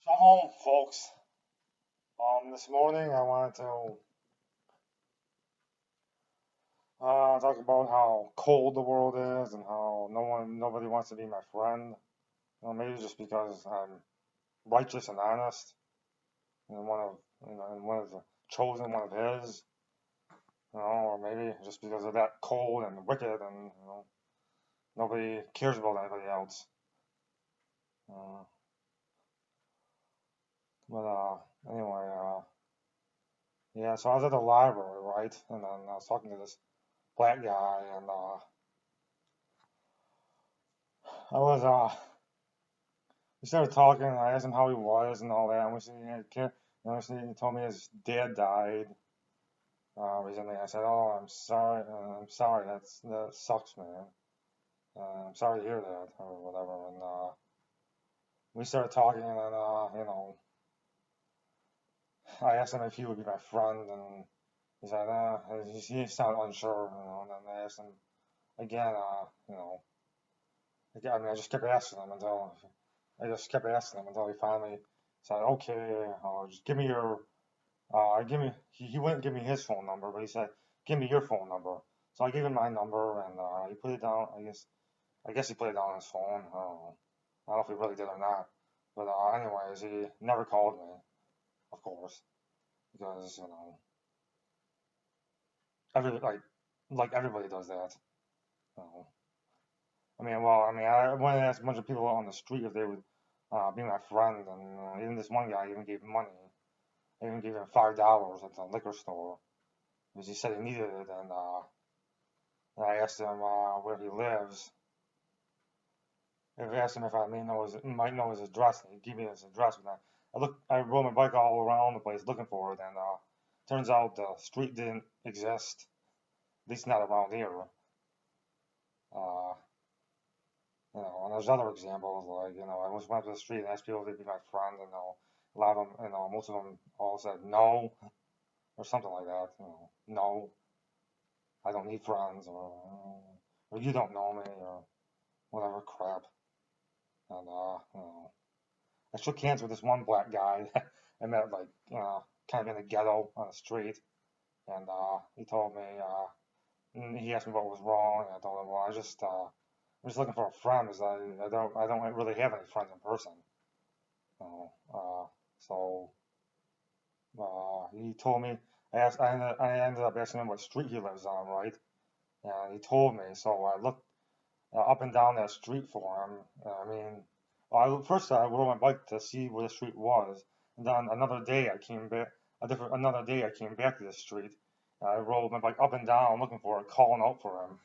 Shalom, folks. This morning I wanted to talk about how cold the world is and how nobody wants to be my friend. Maybe just because I'm righteous and honest, and one of the chosen one of His. Or maybe just because of that cold and wicked, and nobody cares about anybody else. Uh, anyway, yeah. So I was at the library, right, and then I was talking to this black guy, and I was we started talking, and I asked him how he was and all that. And we said, he told me his dad died recently. I said, "Oh, I'm sorry. I'm sorry. That sucks, man. I'm sorry to hear that, or whatever." And we started talking, and then I asked him if he would be my friend, and he said, he sounded unsure, And then I asked him again, I mean, I just kept asking him until he finally said, "Okay, just give me your." He wouldn't give me his phone number, but he said, "Give me your phone number." So I gave him my number, and he put it down. I guess he put it down on his phone. I don't know if he really did or not. But anyways, he never called me, of course, because every like everybody does that. You know. I went and asked a bunch of people on the street if they would be my friend, and even this one guy even gave money. I even gave him $5 at the liquor store because he said he needed it, and I asked him where he lives. I asked him if I might know his address, and he gave me his address. And I rode my bike all around the place looking for it, and turns out the street didn't exist, at least not around here. Uh, and there's other examples, like, I just went to the street and asked people if they'd be my friend, and, a lot of them, most of them all said no, or something like that, no, I don't need friends, or you don't know me, or whatever crap. And, I shook hands with this one black guy I met, like, kind of in the ghetto on the street, and, he told me, he asked me what was wrong, and I told him, well, I'm just looking for a friend, because I don't really have any friends in person. So he told me. I ended up asking him what street he lives on, right? And he told me. So I looked up and down that street for him. First I rode my bike to see where the street was, and then another day I came back. Another day I came back to the street. I rode my bike up and down looking for it, calling out for him.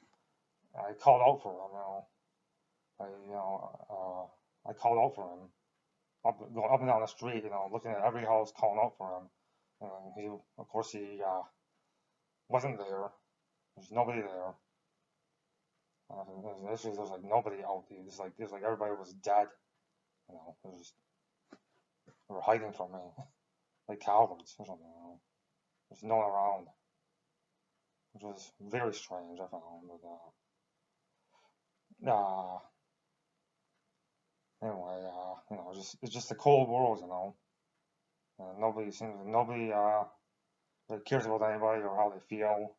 I called out for him. I called out for him. Going up and down the street, looking at every house, calling out for him. And of course, he wasn't there. There's nobody there. There's like nobody out there. It's like everybody was dead. It was just, they were hiding from me, like cowards or something. There's no one around, which was very strange. I found, anyway, it's just a cold world, nobody really cares about anybody or how they feel.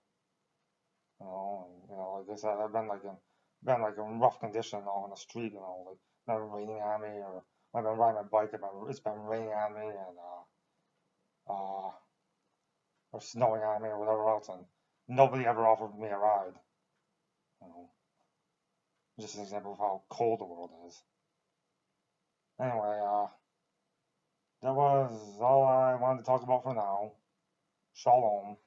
Like I said, been like in rough condition, on the street, like been raining on me, or I've been riding my bike, it's been raining on me, and uh, or snowing on me, or whatever else, and nobody ever offered me a ride. You know, just an example of how cold the world is. Anyway, that was all I wanted to talk about for now. Shalom.